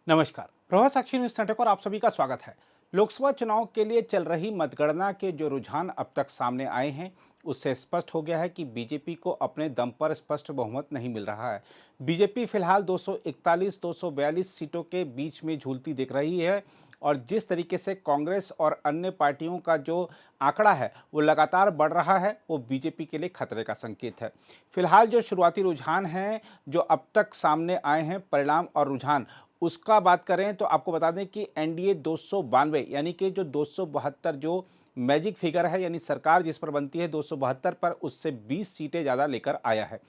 नमस्कार। प्रभात साक्षी news network और आप सभी का स्वागत है। लोकसभा चुनाव के लिए चल रही मतगणना के जो रुझान अब तक सामने आए हैं, उससे स्पष्ट हो गया है कि बीजेपी को अपने दम पर स्पष्ट बहुमत नहीं मिल रहा है। बीजेपी फिलहाल 241 242 सीटों के बीच में झूलती दिख रही है और जिस तरीके से कांग्रेस और अन्य पार्टियों का जो आंकड़ा है वो लगातार बढ़ रहा है, वो बीजेपी के लिए खतरे का संकेत है। फिलहाल जो शुरुआती रुझान हैं, जो अब तक सामने आए हैं परिणाम और रुझान, उसका बात करें तो आपको बता दें कि एनडीए 292 यानी कि जो 272 जो मैजिक फिगर है, यानी सरकार जिस पर बनती है 272 पर, उससे 20 सीटें ज़्यादा लेकर आया है।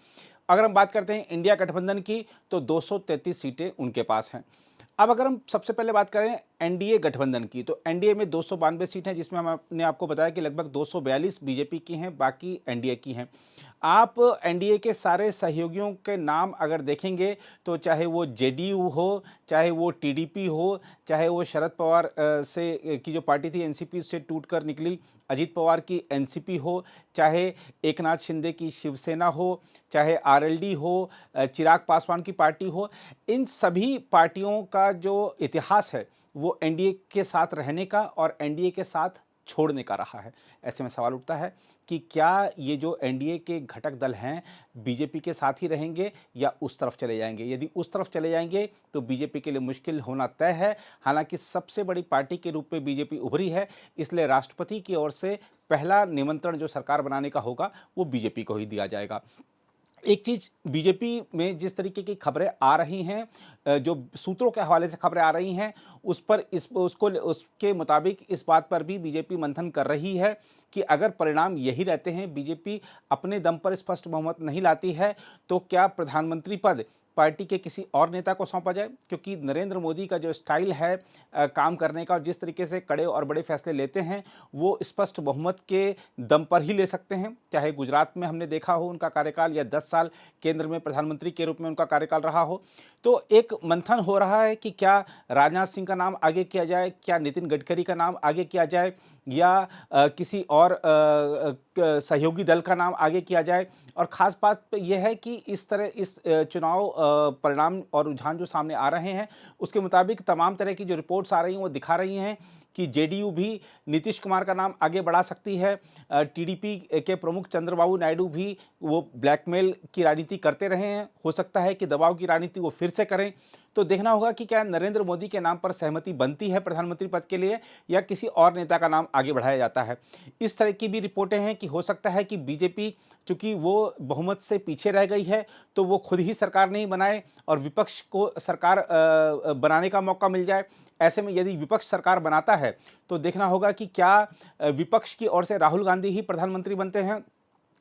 अगर हम बात करते हैं इंडिया गठबंधन की तो 233 सीटें उनके पास हैं। अब अगर हम सबसे पहले बात करें एनडीए गठबंधन की, तो एनडीए में 292 सीट हैं, जिसमें हमने आपको बताया कि लगभग 242 बीजेपी की हैं, बाकी एनडीए की हैं। आप एनडीए के सारे सहयोगियों के नाम अगर देखेंगे तो चाहे वो जेडीयू हो, चाहे वो टीडीपी हो, चाहे वो शरद पवार की जो पार्टी थी एनसीपी से टूटकर निकली, अजीत पवार की एनसीपी हो, चाहे एकनाथ शिंदे की शिवसेना हो, चाहे आरएलडी हो, चिराग पासवान की पार्टी हो, इन सभी पार्टियों का जो इतिहास है वो एनडीए के साथ रहने का और एनडीए के साथ छोड़ने का रहा है। ऐसे में सवाल उठता है कि क्या ये जो एनडीए के घटक दल हैं बीजेपी के साथ ही रहेंगे या उस तरफ चले जाएंगे। यदि उस तरफ चले जाएंगे तो बीजेपी के लिए मुश्किल होना तय है। हालांकि सबसे बड़ी पार्टी के रूप में बीजेपी उभरी है, इसलिए राष्ट्रपति की ओर से पहला निमंत्रण जो सरकार बनाने का होगा वो बीजेपी को ही दिया जाएगा। एक चीज़ बीजेपी में जिस तरीके की खबरें आ रही हैं, जो सूत्रों के हवाले से खबरें आ रही हैं, उस पर इस उसको उसके मुताबिक इस बात पर भी बीजेपी मंथन कर रही है कि अगर परिणाम यही रहते हैं, बीजेपी अपने दम पर स्पष्ट बहुमत नहीं लाती है, तो क्या प्रधानमंत्री पद पार्टी के किसी और नेता को सौंपा जाए। क्योंकि नरेंद्र मोदी का जो स्टाइल है काम करने का और जिस तरीके से कड़े और बड़े फैसले लेते हैं, वो स्पष्ट बहुमत के दम पर ही ले सकते हैं। चाहे गुजरात में हमने देखा हो उनका कार्यकाल, या 10 साल केंद्र में प्रधानमंत्री के रूप में उनका कार्यकाल रहा हो। तो एक मंथन हो रहा है कि क्या राजनाथ सिंह का नाम आगे किया जाए, क्या नितिन गडकरी का नाम आगे किया जाए, या किसी और सहयोगी दल का नाम आगे किया जाए। और ख़ास बात तो यह है कि इस तरह इस चुनाव परिणाम और रुझान जो सामने आ रहे हैं, उसके मुताबिक तमाम तरह की जो रिपोर्ट्स आ रही हैं वो दिखा रही हैं कि जेडीयू भी नीतीश कुमार का नाम आगे बढ़ा सकती है। टीडीपी के प्रमुख चंद्रबाबू नायडू भी वो ब्लैकमेल की राजनीति करते रहे हैं, हो सकता है कि दबाव की राजनीति वो फिर से करें। तो देखना होगा कि क्या नरेंद्र मोदी के नाम पर सहमति बनती है प्रधानमंत्री पद के लिए, या किसी और नेता का नाम आगे बढ़ाया जाता है। इस तरह की भी रिपोर्टें हैं कि हो सकता है कि बीजेपी, चूंकि वो बहुमत से पीछे रह गई है, तो वो खुद ही सरकार नहीं बनाए और विपक्ष को सरकार बनाने का मौका मिल जाए। ऐसे में यदि विपक्ष सरकार बनाता है तो देखना होगा कि क्या विपक्ष की ओर से राहुल गांधी ही प्रधानमंत्री बनते हैं।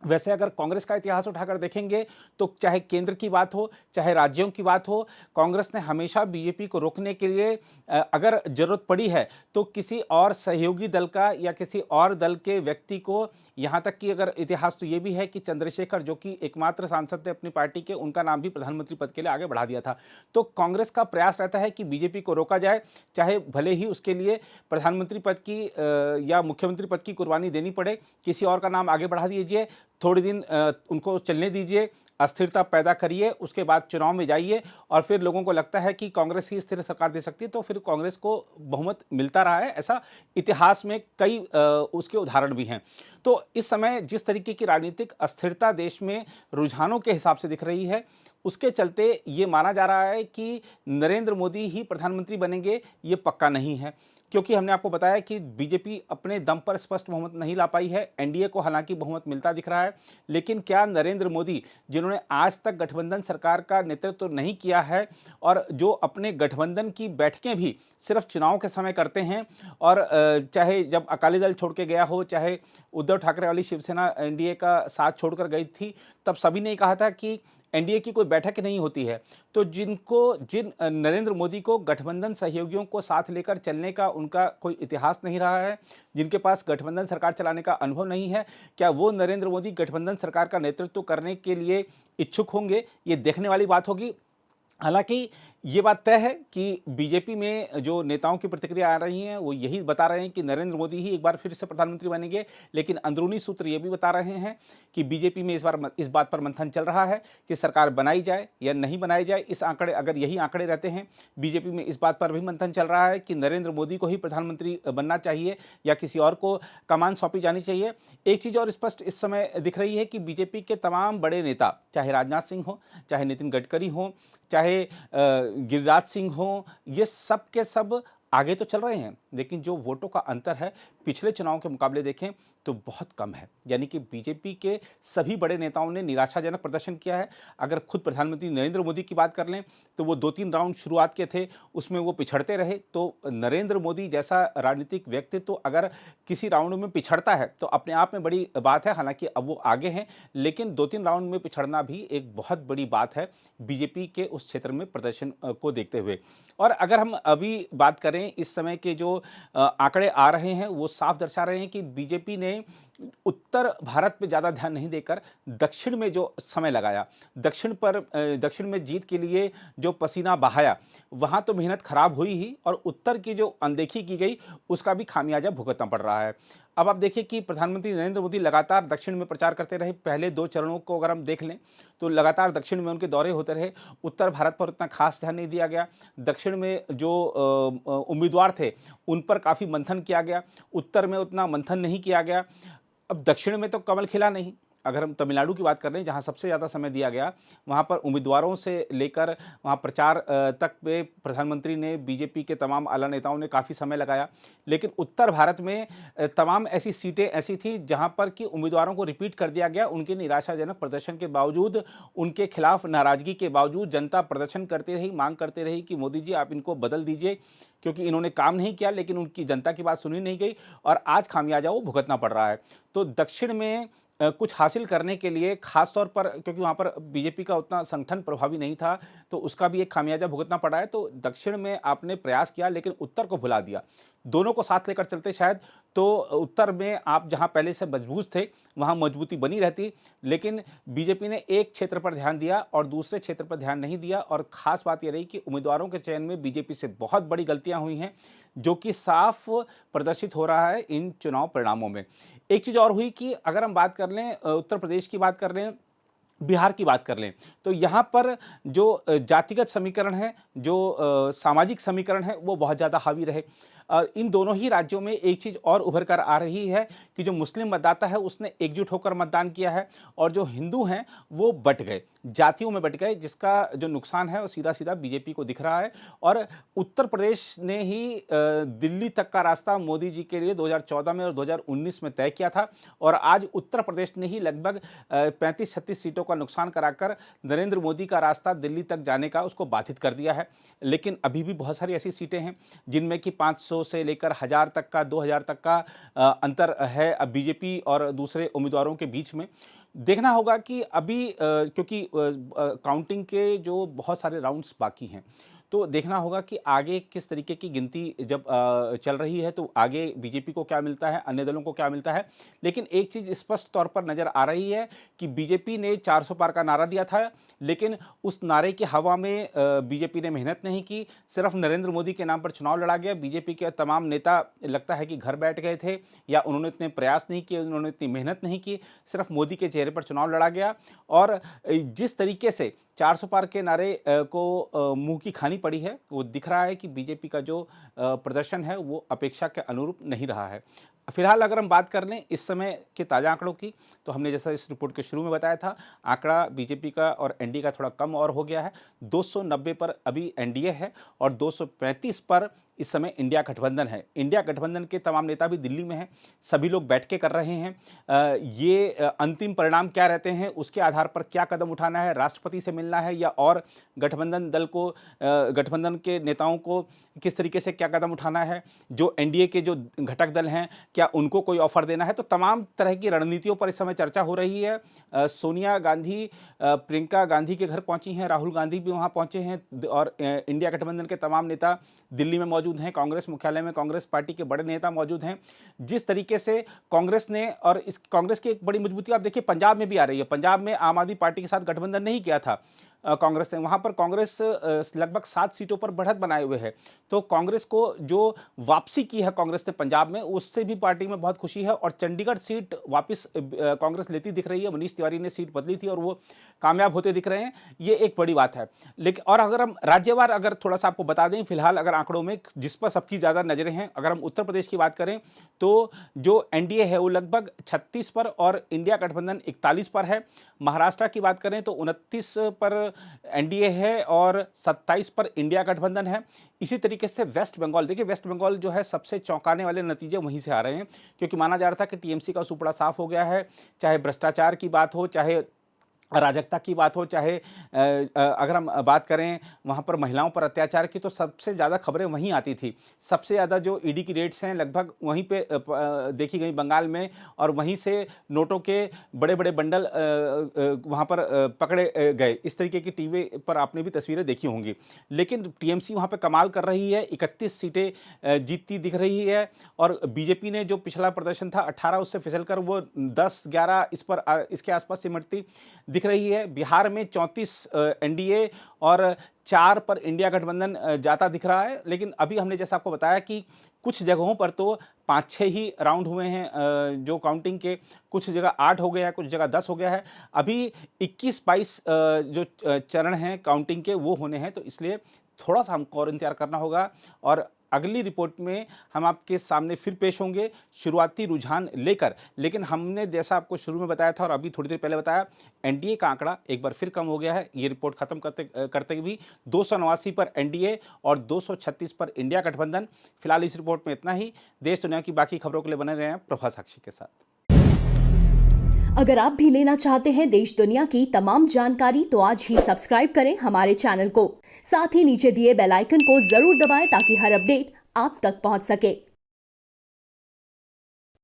वैसे अगर कांग्रेस का इतिहास उठाकर देखेंगे तो चाहे केंद्र की बात हो, चाहे राज्यों की बात हो, कांग्रेस ने हमेशा बीजेपी को रोकने के लिए अगर जरूरत पड़ी है तो किसी और सहयोगी दल का या किसी और दल के व्यक्ति को, यहाँ तक कि अगर इतिहास तो ये भी है कि चंद्रशेखर, जो कि एकमात्र सांसद थे अपनी पार्टी के, उनका नाम भी प्रधानमंत्री पद के लिए आगे बढ़ा दिया था। तो कांग्रेस का प्रयास रहता है कि बीजेपी को रोका जाए, चाहे भले ही उसके लिए प्रधानमंत्री पद की या मुख्यमंत्री पद की कुर्बानी देनी पड़े। किसी और का नाम आगे बढ़ा दीजिए, थोड़े दिन उनको चलने दीजिए, अस्थिरता पैदा करिए, उसके बाद चुनाव में जाइए और फिर लोगों को लगता है कि कांग्रेस ही स्थिर सरकार दे सकती है, तो फिर कांग्रेस को बहुमत मिलता रहा है। ऐसा इतिहास में कई उसके उदाहरण भी हैं। तो इस समय जिस तरीके की राजनीतिक अस्थिरता देश में रुझानों के हिसाब से दिख रही है, उसके चलते ये माना जा रहा है कि नरेंद्र मोदी ही प्रधानमंत्री बनेंगे, ये पक्का नहीं है। क्योंकि हमने आपको बताया कि बीजेपी अपने दम पर स्पष्ट बहुमत नहीं ला पाई है। एनडीए को हालांकि बहुमत मिलता दिख रहा है, लेकिन क्या नरेंद्र मोदी, जिन्होंने आज तक गठबंधन सरकार का नेतृत्व तो नहीं किया है और जो अपने गठबंधन की बैठकें भी सिर्फ चुनाव के समय करते हैं, और चाहे जब अकाली दल छोड़ के गया हो, चाहे उद्धव ठाकरे वाली शिवसेना एनडीए का साथ छोड़कर गई थी, तब सभी ने कहा था कि एनडीए की कोई बैठक नहीं होती है। तो जिन नरेंद्र मोदी को गठबंधन सहयोगियों को साथ लेकर चलने का उनका कोई इतिहास नहीं रहा है, जिनके पास गठबंधन सरकार चलाने का अनुभव नहीं है, क्या वो नरेंद्र मोदी गठबंधन सरकार का नेतृत्व करने के लिए इच्छुक होंगे, ये देखने वाली बात होगी। हालांकि ये बात तय है कि बीजेपी में जो नेताओं की प्रतिक्रिया आ रही हैं वो यही बता रहे हैं कि नरेंद्र मोदी ही एक बार फिर से प्रधानमंत्री बनेंगे, लेकिन अंदरूनी सूत्र ये भी बता रहे हैं कि बीजेपी में इस बार इस बात पर मंथन चल रहा है कि सरकार बनाई जाए या नहीं बनाई जाए। इस आंकड़े अगर यही आंकड़े रहते हैं, बीजेपी में इस बात पर भी मंथन चल रहा है कि नरेंद्र मोदी को ही प्रधानमंत्री बनना चाहिए या किसी और को कमान सौंपी जानी चाहिए। एक चीज़ और स्पष्ट इस समय दिख रही है कि बीजेपी के तमाम बड़े नेता, चाहे राजनाथ सिंह हो, चाहे नितिन गडकरी हो, चाहे गिरिराज सिंह हों, ये सब के सब आगे तो चल रहे हैं, लेकिन जो वोटों का अंतर है पिछले चुनाव के मुकाबले देखें तो बहुत कम है। यानी कि बीजेपी के सभी बड़े नेताओं ने निराशाजनक प्रदर्शन किया है। अगर खुद प्रधानमंत्री नरेंद्र मोदी की बात कर लें तो वो 2-3 राउंड शुरुआत के थे, उसमें वो पिछड़ते रहे। तो नरेंद्र मोदी जैसा राजनीतिक व्यक्तित्व अगर किसी राउंड में पिछड़ता है तो अपने आप में बड़ी बात है। हालांकि अब वो आगे हैं, लेकिन 2-3 राउंड में पिछड़ना भी एक बहुत बड़ी बात है बीजेपी के उस क्षेत्र में प्रदर्शन को देखते हुए। और अगर हम अभी बात करें इस समय के जो आंकड़े आ रहे हैं वो साफ दर्शा रहे हैं कि बीजेपी ने उत्तर भारत पे ज़्यादा ध्यान नहीं देकर दक्षिण में जो समय लगाया, दक्षिण में जीत के लिए जो पसीना बहाया, वहाँ तो मेहनत खराब हुई ही और उत्तर की जो अनदेखी की गई उसका भी खामियाजा भुगतना पड़ रहा है। अब आप देखिए कि प्रधानमंत्री नरेंद्र मोदी लगातार दक्षिण में प्रचार करते रहे। पहले 2 चरणों को अगर हम देख लें तो लगातार दक्षिण में उनके दौरे होते रहे। उत्तर भारत पर उतना खास ध्यान नहीं दिया गया। दक्षिण में जो उम्मीदवार थे उन पर काफ़ी मंथन किया गया, उत्तर में उतना मंथन नहीं किया गया। अब दक्षिण में तो कमल खिला नहीं। अगर हम तमिलनाडु की बात कर लें जहाँ सबसे ज़्यादा समय दिया गया, वहाँ पर उम्मीदवारों से लेकर वहाँ प्रचार तक पे प्रधानमंत्री ने, बीजेपी के तमाम आला नेताओं ने काफ़ी समय लगाया। लेकिन उत्तर भारत में तमाम ऐसी सीटें ऐसी थी जहाँ पर कि उम्मीदवारों को रिपीट कर दिया गया। उनके निराशाजनक प्रदर्शन के बावजूद, उनके खिलाफ नाराज़गी के बावजूद जनता प्रदर्शन करती रही, मांग करती रही कि मोदी जी आप इनको बदल दीजिए, क्योंकि इन्होंने काम नहीं किया। लेकिन उनकी जनता की बात सुनी नहीं गई और आज खामियाजा वो भुगतना पड़ रहा है। तो दक्षिण में कुछ हासिल करने के लिए खास तौर पर, क्योंकि वहाँ पर बीजेपी का उतना संगठन प्रभावी नहीं था, तो उसका भी एक खामियाजा भुगतना पड़ा है। तो दक्षिण में आपने प्रयास किया लेकिन उत्तर को भुला दिया। दोनों को साथ लेकर चलते शायद तो उत्तर में आप जहाँ पहले से मजबूत थे वहाँ मजबूती बनी रहती। लेकिन बीजेपी ने एक क्षेत्र पर ध्यान दिया और दूसरे क्षेत्र पर ध्यान नहीं दिया। और खास बात यह रही कि उम्मीदवारों के चयन में बीजेपी से बहुत बड़ी गलतियां हुई हैं, जो कि साफ प्रदर्शित हो रहा है इन चुनाव परिणामों में। एक चीज़ और हुई कि अगर हम बात कर लें उत्तर प्रदेश की बात कर लें, बिहार की बात कर लें, तो यहाँ पर जो जातिगत समीकरण है, जो सामाजिक समीकरण है, वो बहुत ज़्यादा हावी रहे। इन दोनों ही राज्यों में एक चीज़ और उभर कर आ रही है कि जो मुस्लिम मतदाता है उसने एकजुट होकर मतदान किया है और जो हिंदू हैं वो बँट गए, जातियों में बँट गए, जिसका जो नुकसान है वो सीधा-सीधा बीजेपी को दिख रहा है। और उत्तर प्रदेश ने ही दिल्ली तक का रास्ता मोदी जी के लिए 2014 में और 2019 में तय किया था और आज उत्तर प्रदेश ने ही लगभग 35-36 सीटों का नुकसान कराकर नरेंद्र मोदी का रास्ता दिल्ली तक जाने का उसको बाधित कर दिया है। लेकिन अभी भी बहुत सारी ऐसी सीटें हैं जिनमें कि 500 से लेकर 1000 तक का, 2000 तक का अंतर है अब बीजेपी और दूसरे उम्मीदवारों के बीच में। देखना होगा कि अभी क्योंकि काउंटिंग के जो बहुत सारे राउंड्स बाकी हैं, तो देखना होगा कि आगे किस तरीके की गिनती जब चल रही है तो आगे बीजेपी को क्या मिलता है, अन्य दलों को क्या मिलता है। लेकिन एक चीज़ स्पष्ट तौर पर नज़र आ रही है कि बीजेपी ने 400 पार का नारा दिया था, लेकिन उस नारे की हवा में बीजेपी ने मेहनत नहीं की। सिर्फ नरेंद्र मोदी के नाम पर चुनाव लड़ा गया। बीजेपी के तमाम नेता लगता है कि घर बैठ गए थे या उन्होंने इतने प्रयास नहीं किए, उन्होंने इतनी मेहनत नहीं की, सिर्फ मोदी के चेहरे पर चुनाव लड़ा गया। और जिस तरीके से 400 पार के नारे को मुंह की खानी पड़ी है, वो दिख रहा है कि बीजेपी का जो प्रदर्शन है वो अपेक्षा के अनुरूप नहीं रहा है। फिलहाल अगर हम बात कर लें इस समय के ताज़ा आंकड़ों की, तो हमने जैसा इस रिपोर्ट के शुरू में बताया था, आंकड़ा बीजेपी का और एनडीए का थोड़ा कम और हो गया है। 290 पर अभी एनडीए है और 235 पर इस समय इंडिया गठबंधन है। इंडिया गठबंधन के तमाम नेता भी दिल्ली में हैं, सभी लोग बैठ के कर रहे हैं। अंतिम परिणाम क्या रहते हैं उसके आधार पर क्या कदम उठाना है, राष्ट्रपति से मिलना है या और गठबंधन दल को, गठबंधन के नेताओं को किस तरीके से क्या कदम उठाना है, जो एनडीए के जो घटक दल हैं क्या उनको कोई ऑफर देना है। तो तमाम तरह की रणनीतियों पर इस समय चर्चा हो रही है। सोनिया गांधी प्रियंका गांधी के घर पहुंची हैं, राहुल गांधी भी वहां पहुंचे हैं और इंडिया गठबंधन के तमाम नेता दिल्ली में मौजूद हैं। कांग्रेस मुख्यालय में कांग्रेस पार्टी के बड़े नेता मौजूद हैं। जिस तरीके से कांग्रेस ने, और इस कांग्रेस की एक बड़ी मजबूती आप देखिए पंजाब में भी आ रही है। पंजाब में आम आदमी पार्टी के साथ गठबंधन नहीं किया था, कांग्रेस ने, वहाँ पर कांग्रेस लगभग 7 सीटों पर बढ़त बनाए हुए है। तो कांग्रेस को जो वापसी की है कांग्रेस ने पंजाब में, उससे भी पार्टी में बहुत खुशी है और चंडीगढ़ सीट वापस कांग्रेस लेती दिख रही है। मनीष तिवारी ने सीट बदली थी और वो कामयाब होते दिख रहे हैं, ये एक बड़ी बात है। लेकिन और अगर हम राज्यवार अगर थोड़ा सा आपको बता दें, फिलहाल अगर आंकड़ों में जिस पर सबकी ज़्यादा नजरें हैं, अगर हम उत्तर प्रदेश की बात करें तो जो एनडीए है वो लगभग 36 पर और इंडिया गठबंधन 41 पर है। महाराष्ट्र की बात करें तो 29 पर एनडीए है और 27 पर इंडिया गठबंधन है। इसी तरीके से वेस्ट बंगाल, देखिए वेस्ट बंगाल जो है सबसे चौंकाने वाले नतीजे वहीं से आ रहे हैं, क्योंकि माना जा रहा था कि टीएमसी का सूपड़ा साफ हो गया है, चाहे भ्रष्टाचार की बात हो, चाहे अराजकता की बात हो, चाहे अगर हम बात करें वहाँ पर महिलाओं पर अत्याचार की, तो सबसे ज़्यादा खबरें वहीं आती थी। सबसे ज़्यादा जो ईडी की रेड्स हैं लगभग वहीं पे देखी गई बंगाल में, और वहीं से नोटों के बड़े-बड़े बंडल वहाँ पर पकड़े गए। इस तरीके की टीवी पर आपने भी तस्वीरें देखी होंगी। लेकिन टीएमसी वहाँ पे कमाल कर रही है, 31 सीटें जीतती दिख रही है और बीजेपी ने जो पिछला प्रदर्शन था 18 उससे फिसलकर वो 10-11 इसके आसपास सिमटती दिख रही है। बिहार में 34 एनडीए और 4 पर इंडिया गठबंधन जाता दिख रहा है। लेकिन अभी हमने जैसा आपको बताया कि कुछ जगहों पर तो 5-6 ही राउंड हुए हैं जो काउंटिंग के, कुछ जगह 8 हो गया है, कुछ जगह 10 हो गया है। अभी 21-22 जो चरण हैं काउंटिंग के वो होने हैं, तो इसलिए थोड़ा सा हमको और इंतजार करना होगा और अगली रिपोर्ट में हम आपके सामने फिर पेश होंगे शुरुआती रुझान लेकर। लेकिन हमने जैसा आपको शुरू में बताया था और अभी थोड़ी देर पहले बताया, एनडीए का आंकड़ा एक बार फिर कम हो गया है। ये रिपोर्ट खत्म करते भी 289 पर एनडीए और 236 पर इंडिया गठबंधन। फिलहाल इस रिपोर्ट में इतना ही। देश दुनिया की बाकी खबरों के लिए बने रहें प्रभा साक्षी के साथ। अगर आप भी लेना चाहते हैं देश दुनिया की तमाम जानकारी तो आज ही सब्सक्राइब करें हमारे चैनल को। साथ ही नीचे दिए बेल आइकन को जरूर दबाएं ताकि हर अपडेट आप तक पहुंच सके।